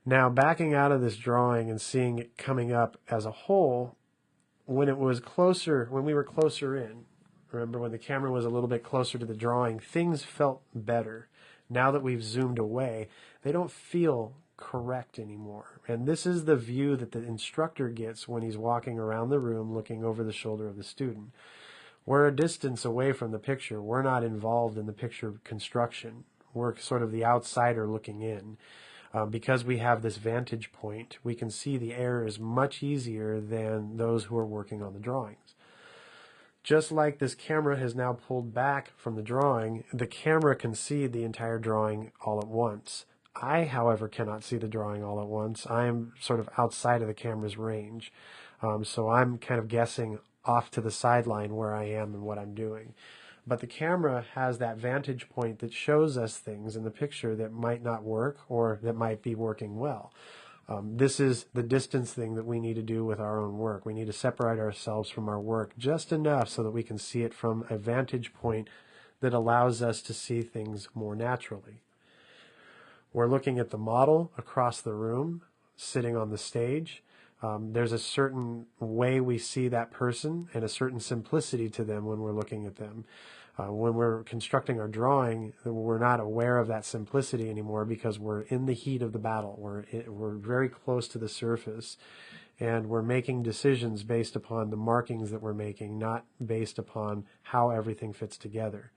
Now, backing out of this drawing and seeing it coming up as a whole, when it was closer, when we were closer in, remember when the camera was a little bit closer to the drawing, things felt better. Now that we've zoomed away, they don't feel correct anymore. And this is the view that the instructor gets when he's walking around the room looking over the shoulder of the student. We're a distance away from the picture. We're not involved in the picture construction. We're sort of the outsider looking in. Because we have this vantage point, we can see the errors much easier than those who are working on the drawings. Just like this camera has now pulled back from the drawing, the camera can see the entire drawing all at once. I, however, cannot see the drawing all at once. I am sort of outside of the camera's range. So I'm kind of guessing off to the sideline where I am and what I'm doing. But the camera has that vantage point that shows us things in the picture that might not work or that might be working well. This is the distance thing that we need to do with our own work. We need to separate ourselves from our work just enough so that we can see it from a vantage point that allows us to see things more naturally. We're looking at the model across the room, sitting on the stage. There's a certain way we see that person and a certain simplicity to them when we're looking at them. When we're constructing our drawing, we're not aware of that simplicity anymore because we're in the heat of the battle. We're very close to the surface, and we're making decisions based upon the markings that we're making, not based upon how everything fits together.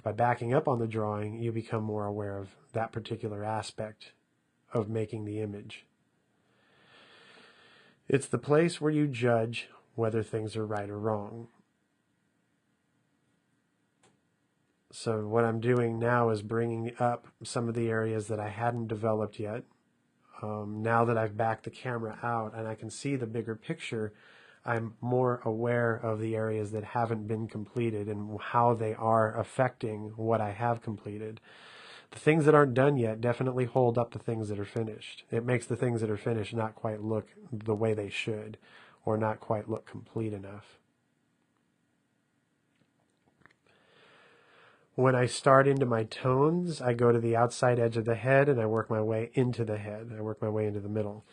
By backing up on the drawing, you become more aware of that particular aspect of making the image. It's the place where you judge whether things are right or wrong. So what I'm doing now is bringing up some of the areas that I hadn't developed yet. Now that I've backed the camera out and I can see the bigger picture, I'm more aware of the areas that haven't been completed and how they are affecting what I have completed. The things that aren't done yet definitely hold up the things that are finished. It makes the things that are finished not quite look the way they should, or not quite look complete enough. When I start into my tones, I go to the outside edge of the head and I work my way into the head. I work my way into the middle.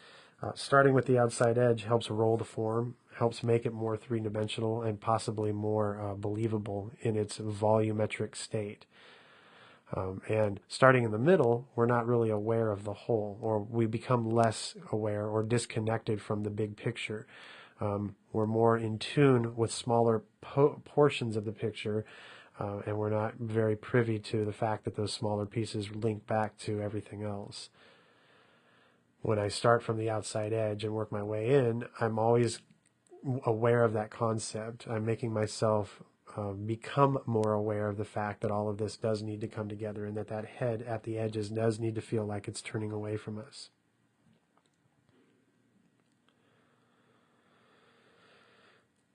Starting with the outside edge helps roll the form, helps make it more three-dimensional and possibly more believable in its volumetric state. And starting in the middle, we're not really aware of the whole, or we become less aware or disconnected from the big picture. We're more in tune with smaller portions of the picture, and we're not very privy to the fact that those smaller pieces link back to everything else. When I start from the outside edge and work my way in, I'm always aware of that concept. I'm making myself become more aware of the fact that all of this does need to come together and that that head at the edges does need to feel like it's turning away from us.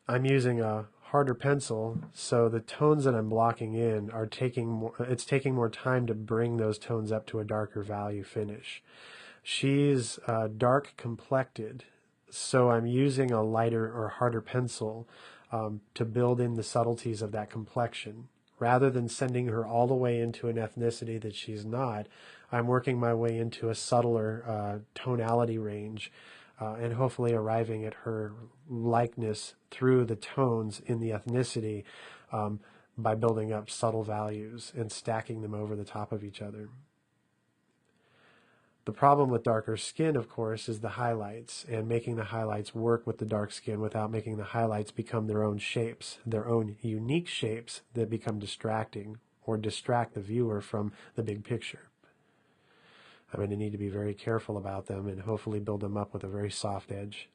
I'm using a harder pencil, so the tones that I'm blocking in are taking more time to bring those tones up to a darker value finish. She's dark complected, so I'm using a lighter or harder pencil to build in the subtleties of that complexion. Rather than sending her all the way into an ethnicity that she's not, I'm working my way into a subtler tonality range and hopefully arriving at her likeness through the tones in the ethnicity by building up subtle values and stacking them over the top of each other. The problem with darker skin, of course, is the highlights, and making the highlights work with the dark skin without making the highlights become their own shapes, their own unique shapes that become distracting or distract the viewer from the big picture. I'm going to need to be very careful about them and hopefully build them up with a very soft edge.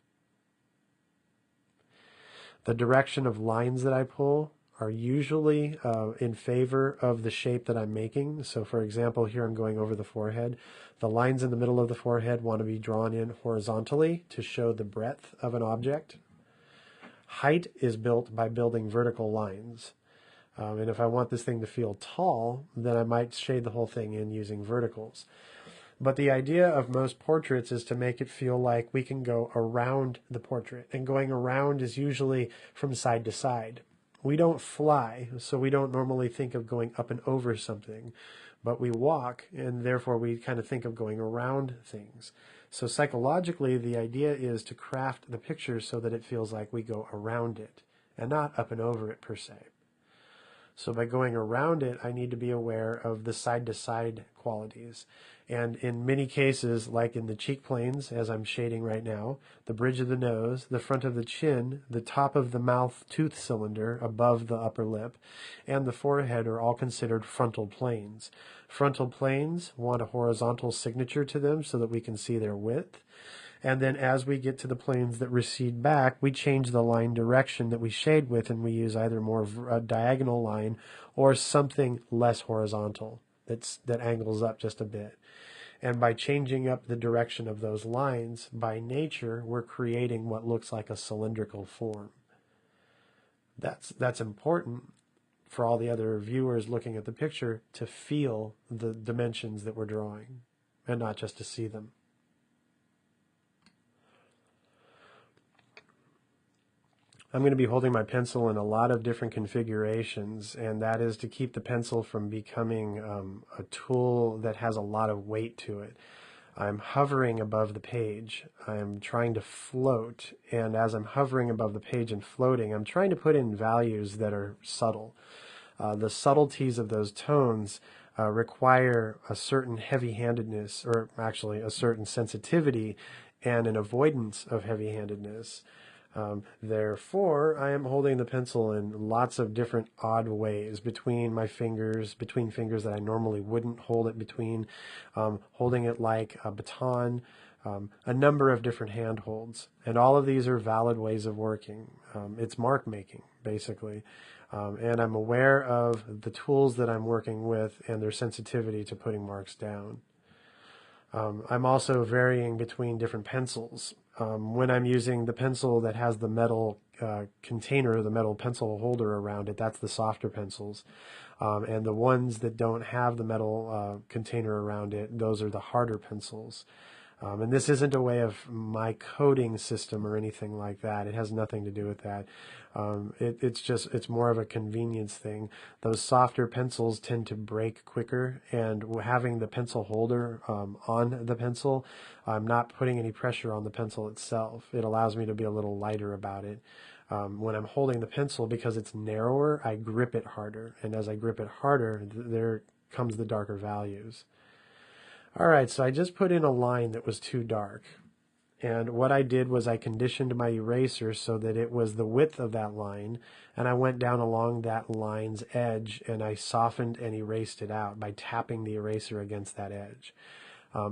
The direction of lines that I pull are usually in favor of the shape that I'm making. So for example, here I'm going over the forehead. The lines in the middle of the forehead want to be drawn in horizontally to show the breadth of an object. Height is built by building vertical lines. And if I want this thing to feel tall, then I might shade the whole thing in using verticals. But the idea of most portraits is to make it feel like we can go around the portrait. And going around is usually from side to side. We don't fly, so we don't normally think of going up and over something. but we walk, and therefore we kind of think of going around things. So psychologically, the idea is to craft the picture so that it feels like we go around it and not up and over it per se. So by going around it, I need to be aware of the side-to-side qualities. And in many cases, like in the cheek planes, as I'm shading right now, the bridge of the nose, the front of the chin, the top of the mouth tooth cylinder above the upper lip, and the forehead are all considered frontal planes. Frontal planes want a horizontal signature to them so that we can see their width. And then as we get to the planes that recede back, we change the line direction that we shade with, and we use either more of a diagonal line or something less horizontal that angles up just a bit. And by changing up the direction of those lines, by nature, we're creating what looks like a cylindrical form. That's important for all the other viewers looking at the picture to feel the dimensions that we're drawing and not just to see them. I'm going to be holding my pencil in a lot of different configurations, and that is to keep the pencil from becoming a tool that has a lot of weight to it. I'm hovering above the page. I'm trying to float, and as I'm hovering above the page and floating, I'm trying to put in values that are subtle. The subtleties of those tones require a certain heavy-handedness, or actually a certain sensitivity and an avoidance of heavy-handedness. Therefore, I am holding the pencil in lots of different odd ways between my fingers, between fingers that I normally wouldn't hold it between, holding it like a baton, a number of different hand holds. And all of these are valid ways of working. It's mark making, basically. And I'm aware of the tools that I'm working with and their sensitivity to putting marks down. I'm also varying between different pencils. When I'm using the pencil that has the metal container, the metal pencil holder around it, that's the softer pencils. And the ones that don't have the metal container around it, those are the harder pencils. And this isn't a way of my coding system or anything like that. It has nothing to do with that. It's more of a convenience thing. Those softer pencils tend to break quicker, and having the pencil holder on the pencil, I'm not putting any pressure on the pencil itself. It allows me to be a little lighter about it. When I'm holding the pencil, because it's narrower, I grip it harder. And as I grip it harder, there comes the darker values. All right, so I just put in a line that was too dark. And what I did was I conditioned my eraser so that it was the width of that line, and I went down along that line's edge and I softened and erased it out by tapping the eraser against that edge.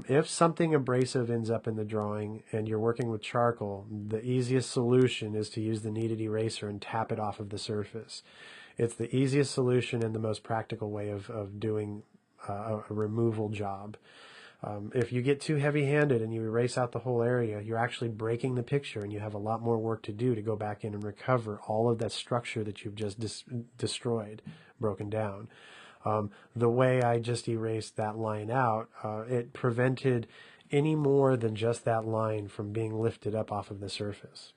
If something abrasive ends up in the drawing and you're working with charcoal, the easiest solution is to use the kneaded eraser and tap it off of the surface. It's the easiest solution and the most practical way of doing a removal job. If you get too heavy-handed and you erase out the whole area, you're actually breaking the picture, and you have a lot more work to do to go back in and recover all of that structure that you've just destroyed, broken down. The way I just erased that line out, it prevented any more than just that line from being lifted up off of the surface.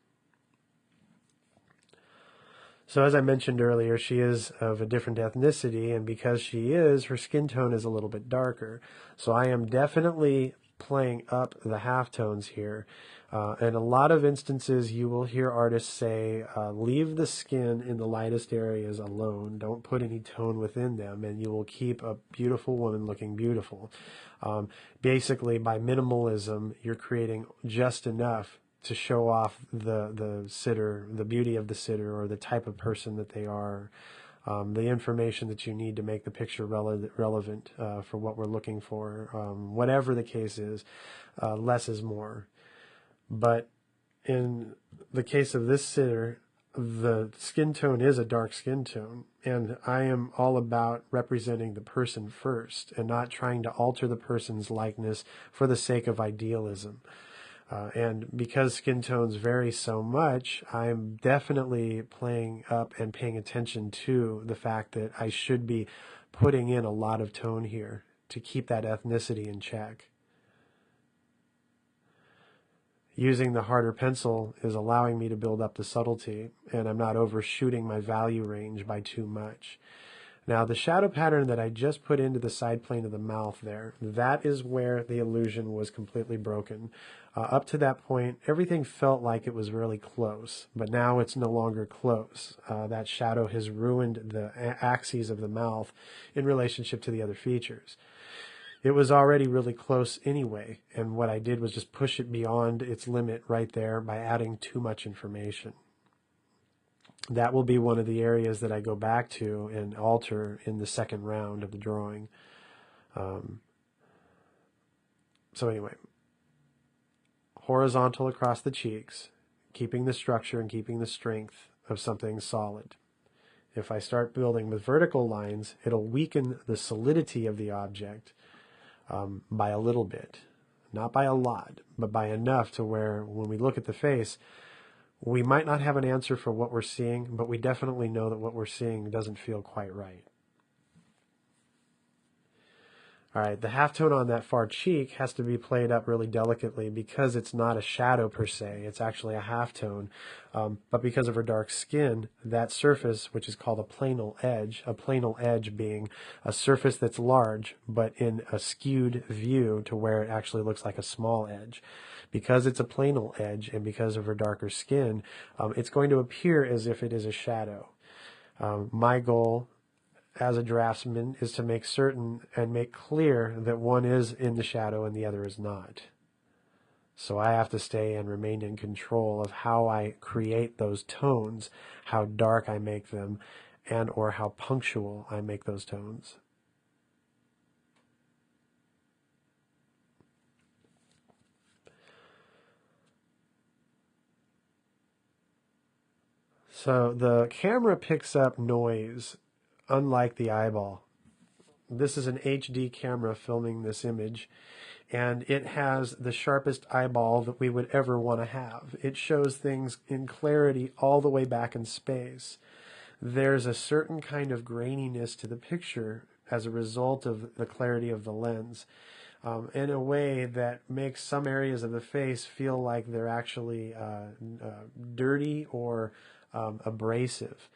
So as I mentioned earlier, she is of a different ethnicity, and because she is, her skin tone is a little bit darker. So I am definitely playing up the halftones here. In a lot of instances, you will hear artists say, leave the skin in the lightest areas alone. Don't put any tone within them, and you will keep a beautiful woman looking beautiful. Basically, by minimalism, you're creating just enough to show off the sitter, the beauty of the sitter, or the type of person that they are, the information that you need to make the picture relevant for what we're looking for. Whatever the case is, less is more. But in the case of this sitter, the skin tone is a dark skin tone, and I am all about representing the person first and not trying to alter the person's likeness for the sake of idealism. And because skin tones vary so much, I'm definitely playing up and paying attention to the fact that I should be putting in a lot of tone here to keep that ethnicity in check. Using the harder pencil is allowing me to build up the subtlety, and I'm not overshooting my value range by too much. Now, the shadow pattern that I just put into the side plane of the mouth there, that is where the illusion was completely broken. Up to that point, everything felt like it was really close, but now it's no longer close. That shadow has ruined the axes of the mouth in relationship to the other features. It was already really close anyway, and what I did was just push it beyond its limit right there by adding too much information. That will be one of the areas that I go back to and alter in the second round of the drawing. So anyway, horizontal across the cheeks, keeping the structure and keeping the strength of something solid. If I start building with vertical lines, it'll weaken the solidity of the object by a little bit. Not by a lot, but by enough to where when we look at the face, we might not have an answer for what we're seeing, but we definitely know that what we're seeing doesn't feel quite right. All right, the halftone on that far cheek has to be played up really delicately because it's not a shadow per se. It's actually a halftone. But because of her dark skin, that surface, which is called a planal edge being a surface that's large, but in a skewed view to where it actually looks like a small edge. Because it's a planal edge and because of her darker skin, it's going to appear as if it is a shadow. My goal as a draftsman is to make certain and make clear that one is in the shadow and the other is not. So I have to stay and remain in control of how I create those tones, how dark I make them, and or how punctual I make those tones. So the camera picks up noise unlike the eyeball. This is an HD camera filming this image, and it has the sharpest eyeball that we would ever want to have. It shows things in clarity all the way back in space. There's a certain kind of graininess to the picture as a result of the clarity of the lens, in a way that makes some areas of the face feel like they're actually dirty or abrasive.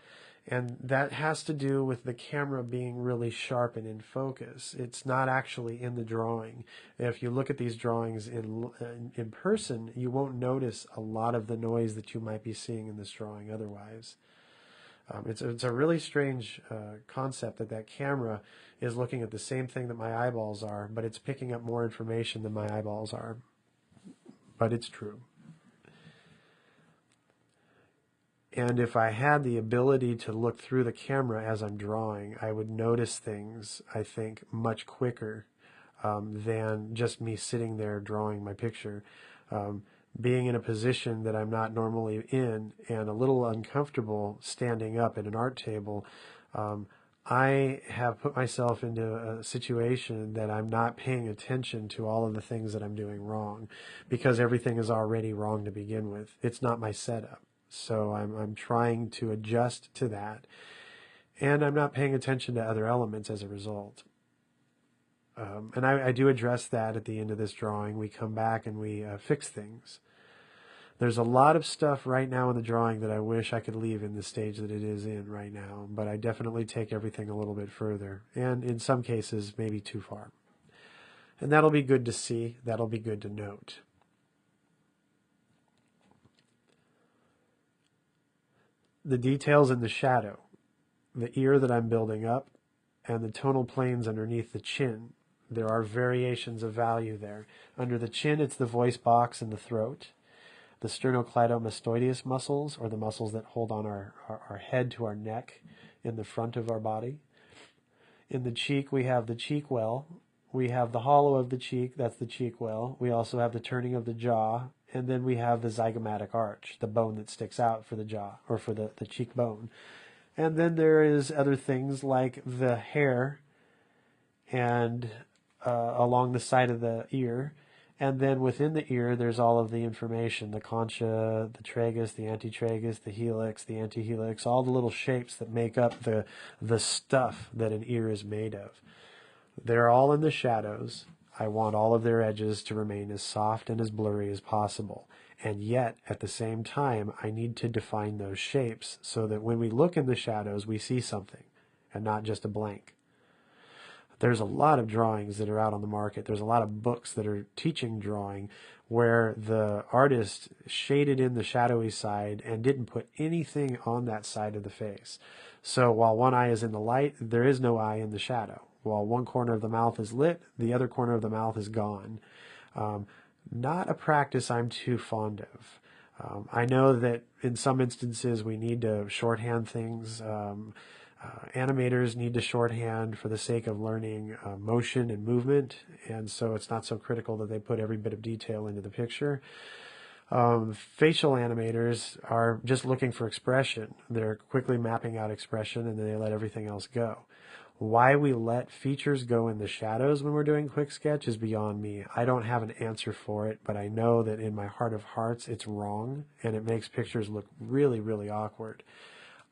And that has to do with the camera being really sharp and in focus. It's not actually in the drawing. If you look at these drawings in person, you won't notice a lot of the noise that you might be seeing in this drawing otherwise. It's a really strange concept that camera is looking at the same thing that my eyeballs are, but it's picking up more information than my eyeballs are. But it's true. And if I had the ability to look through the camera as I'm drawing, I would notice things, I think, much quicker than just me sitting there drawing my picture. Being in a position that I'm not normally in and a little uncomfortable standing up at an art table, I have put myself into a situation that I'm not paying attention to all of the things that I'm doing wrong because everything is already wrong to begin with. It's not my setup. So I'm trying to adjust to that, and I'm not paying attention to other elements as a result. And I do address that at the end of this drawing. We come back and we fix things. There's a lot of stuff right now in the drawing that I wish I could leave in the stage that it is in right now, but I definitely take everything a little bit further, and in some cases maybe too far. And that'll be good to see. That'll be good to note. The details in the shadow, the ear that I'm building up, and the tonal planes underneath the chin. There are variations of value there. Under the chin, it's the voice box and the throat. The sternocleidomastoideus muscles, or the muscles that hold on our head to our neck in the front of our body. In the cheek, we have the cheek well. We have the hollow of the cheek, that's the cheek well. We also have the turning of the jaw. And then we have the zygomatic arch, the bone that sticks out for the jaw, or for the cheekbone. And then there is other things like the hair and along the side of the ear. And then within the ear, there's all of the information, the concha, the tragus, the antitragus, the helix, the antihelix, all the little shapes that make up the stuff that an ear is made of. They're all in the shadows. I want all of their edges to remain as soft and as blurry as possible. And yet, at the same time, I need to define those shapes so that when we look in the shadows, we see something. and not just a blank. There's a lot of drawings that are out on the market. There's a lot of books that are teaching drawing where the artist shaded in the shadowy side and didn't put anything on that side of the face. So while one eye is in the light, there is no eye in the shadow. While one corner of the mouth is lit, the other corner of the mouth is gone. Not a practice I'm too fond of. I know that in some instances we need to shorthand things. Animators need to shorthand for the sake of learning motion and movement, and so it's not so critical that they put every bit of detail into the picture. Facial animators are just looking for expression. They're quickly mapping out expression, and then they let everything else go. Why we let features go in the shadows when we're doing quick sketch is beyond me. I don't have an answer for it, but I know that in my heart of hearts it's wrong, and it makes pictures look really, really awkward.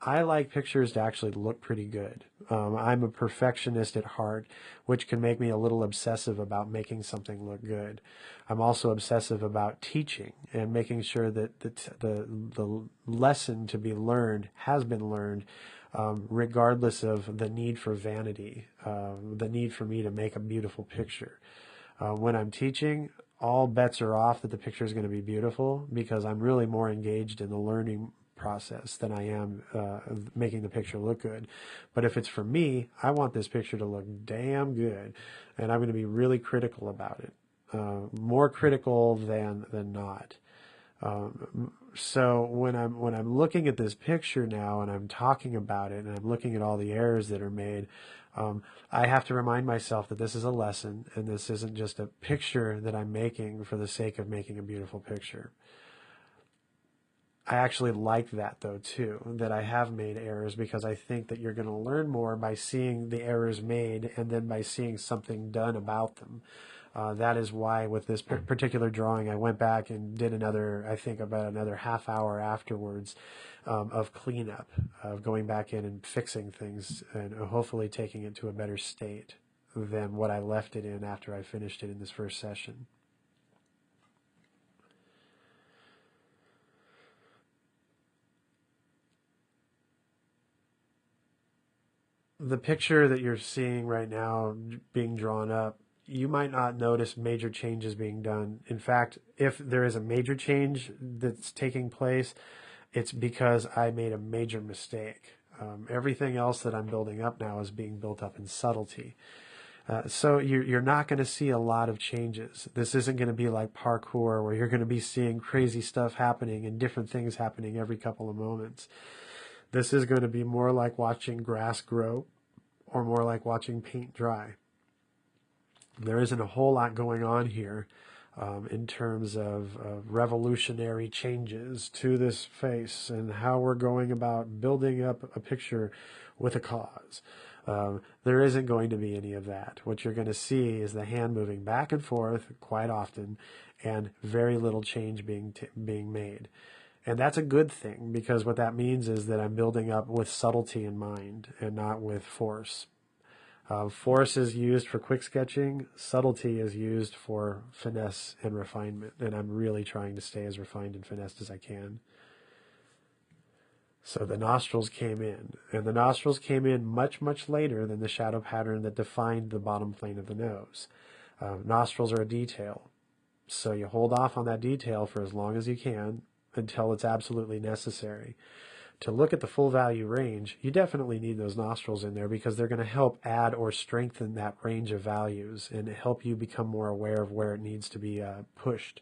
I like pictures to actually look pretty good. I'm a perfectionist at heart, which can make me a little obsessive about making something look good. I'm also obsessive about teaching and making sure that the lesson to be learned has been learned, regardless of the need for vanity, the need for me to make a beautiful picture. When I'm teaching, all bets are off that the picture is going to be beautiful because I'm really more engaged in the learning process than I am making the picture look good. But if it's for me, I want this picture to look damn good, and I'm going to be really critical about it, more critical than not. So when I'm looking at this picture now and I'm talking about it and I'm looking at all the errors that are made, I have to remind myself that this is a lesson and this isn't just a picture that I'm making for the sake of making a beautiful picture. I actually like that though too, that I have made errors, because I think that you're going to learn more by seeing the errors made and then by seeing something done about them. That is why with this particular drawing, I went back and did I think about another half hour afterwards of cleanup, of going back in and fixing things and hopefully taking it to a better state than what I left it in after I finished it in this first session. The picture that you're seeing right now being drawn up, you might not notice major changes being done. In fact, if there is a major change that's taking place, it's because I made a major mistake. Everything else that I'm building up now is being built up in subtlety. So you're not going to see a lot of changes. This isn't going to be like parkour where you're going to be seeing crazy stuff happening and different things happening every couple of moments. This is going to be more like watching grass grow or more like watching paint dry. There isn't a whole lot going on here in terms of revolutionary changes to this face and how we're going about building up a picture with a cause. There isn't going to be any of that. What you're going to see is the hand moving back and forth quite often and very little change being made. And that's a good thing, because what that means is that I'm building up with subtlety in mind and not with force. Force is used for quick sketching. Subtlety is used for finesse and refinement. And I'm really trying to stay as refined and finessed as I can. So the nostrils came in. And the nostrils came in much, much later than the shadow pattern that defined the bottom plane of the nose. Nostrils are a detail. So you hold off on that detail for as long as you can until it's absolutely necessary. To look at the full value range, you definitely need those nostrils in there because they're going to help add or strengthen that range of values and help you become more aware of where it needs to be pushed.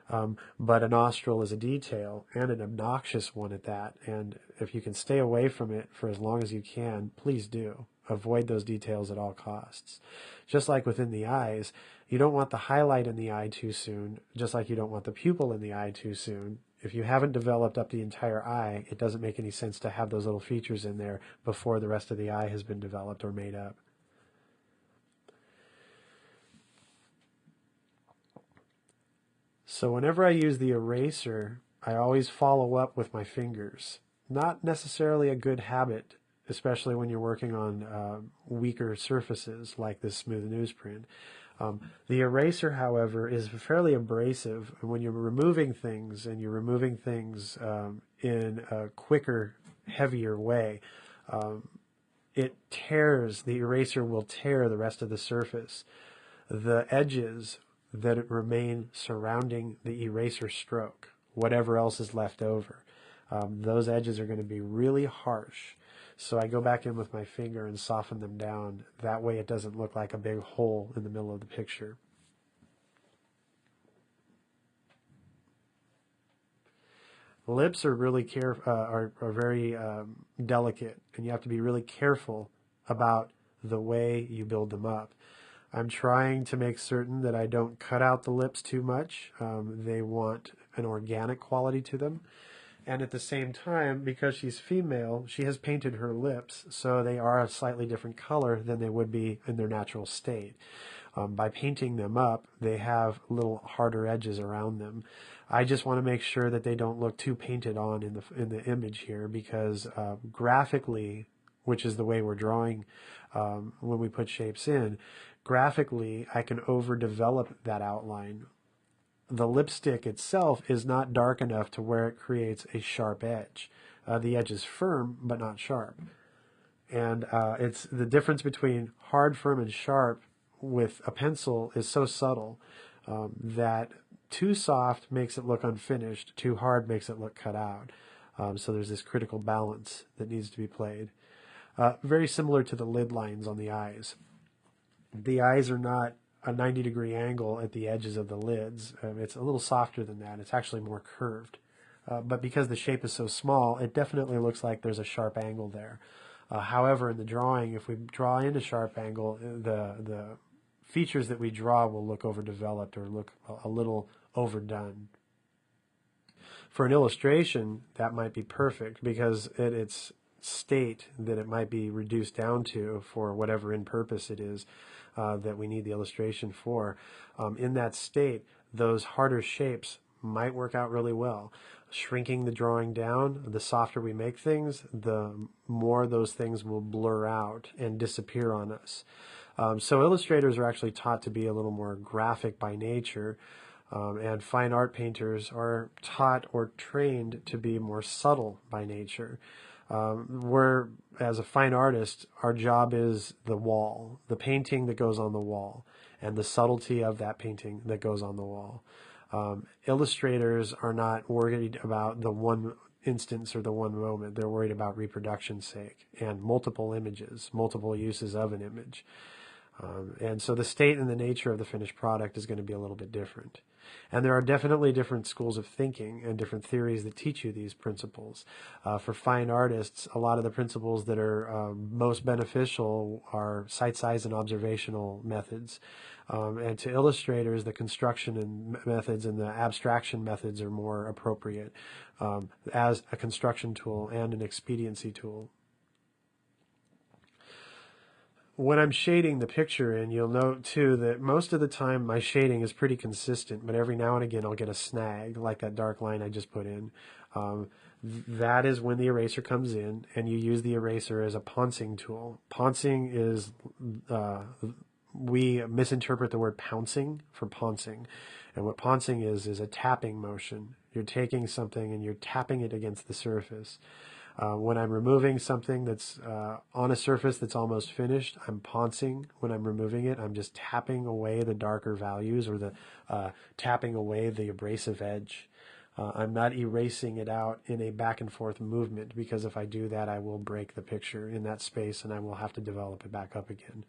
But a nostril is a detail, and an obnoxious one at that. And if you can stay away from it for as long as you can, please do. Avoid those details at all costs. Just like within the eyes, you don't want the highlight in the eye too soon, just like you don't want the pupil in the eye too soon. If you haven't developed up the entire eye, it doesn't make any sense to have those little features in there before the rest of the eye has been developed or made up. So whenever I use the eraser, I always follow up with my fingers. Not necessarily a good habit, especially when you're working on weaker surfaces like this smooth newsprint. The eraser, however, is fairly abrasive. When you're removing things, and you're removing things in a quicker, heavier way, it tears, the eraser will tear the rest of the surface. The edges that remain surrounding the eraser stroke, whatever else is left over, those edges are going to be really harsh. So I go back in with my finger and soften them down. That way it doesn't look like a big hole in the middle of the picture. Lips are really are very delicate, and you have to be really careful about the way you build them up. I'm trying to make certain that I don't cut out the lips too much. They want an organic quality to them. And at the same time, because she's female, she has painted her lips, so they are a slightly different color than they would be in their natural state. By painting them up, they have little harder edges around them. I just want to make sure that they don't look too painted on in the image here, because graphically, which is the way we're drawing when we put shapes in, graphically I can overdevelop that outline. The lipstick itself is not dark enough to where it creates a sharp edge. The edge is firm but not sharp. And it's the difference between hard, firm, and sharp with a pencil is so subtle that too soft makes it look unfinished, too hard makes it look cut out. So there's this critical balance that needs to be played. Very similar to the lid lines on the eyes. The eyes are not a 90-degree angle at the edges of the lids. It's a little softer than that. It's actually more curved. But because the shape is so small, it definitely looks like there's a sharp angle there. However, in the drawing, if we draw in a sharp angle, the features that we draw will look overdeveloped or look a little overdone. For an illustration, that might be perfect because at its state that it might be reduced down to for whatever in purpose it is that we need the illustration for. In that state, those harder shapes might work out really well. Shrinking the drawing down, the softer we make things, the more those things will blur out and disappear on us. So illustrators are actually taught to be a little more graphic by nature, and fine art painters are taught or trained to be more subtle by nature. Where, as a fine artist, our job is the wall, the painting that goes on the wall, and the subtlety of that painting that goes on the wall. Illustrators are not worried about the one instance or the one moment. They're worried about reproduction's sake and multiple images, multiple uses of an image. And so the state and the nature of the finished product is going to be a little bit different. And there are definitely different schools of thinking and different theories that teach you these principles. For fine artists, a lot of the principles that are most beneficial are sight size and observational methods. And to illustrators, the construction and methods and the abstraction methods are more appropriate as a construction tool and an expediency tool. When I'm shading the picture in, you'll note too that most of the time my shading is pretty consistent, but every now and again I'll get a snag, like that dark line I just put in. That is when the eraser comes in, and you use the eraser as a poncing tool. Poncing is, we misinterpret the word pouncing for poncing. And what poncing is a tapping motion. You're taking something and you're tapping it against the surface. When I'm removing something that's on a surface that's almost finished, I'm poncing. When I'm removing it, I'm just tapping away the darker values or the tapping away the abrasive edge. I'm not erasing it out in a back and forth movement, because if I do that, I will break the picture in that space and I will have to develop it back up again.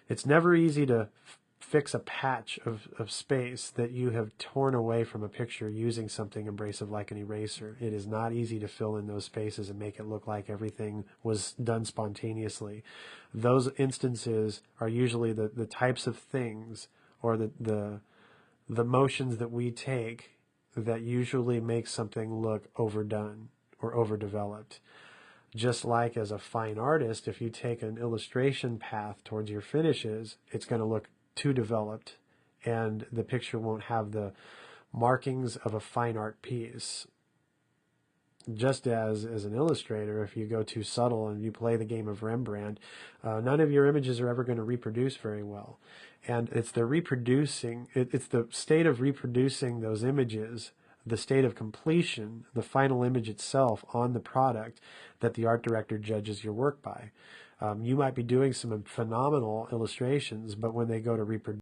It's never easy to fix a patch of space that you have torn away from a picture using something abrasive like an eraser. It is not easy to fill in those spaces and make it look like everything was done spontaneously. Those instances are usually the types of things or the motions that we take that usually make something look overdone or overdeveloped. Just like as a fine artist, if you take an illustration path towards your finishes, it's going to look too developed, and the picture won't have the markings of a fine art piece. Just as an illustrator, if you go too subtle and you play the game of Rembrandt, none of your images are ever going to reproduce very well. And it's the reproducing, it's the state of reproducing those images, the state of completion, the final image itself on the product, that the art director judges your work by. You might be doing some phenomenal illustrations, but when they go to reproduce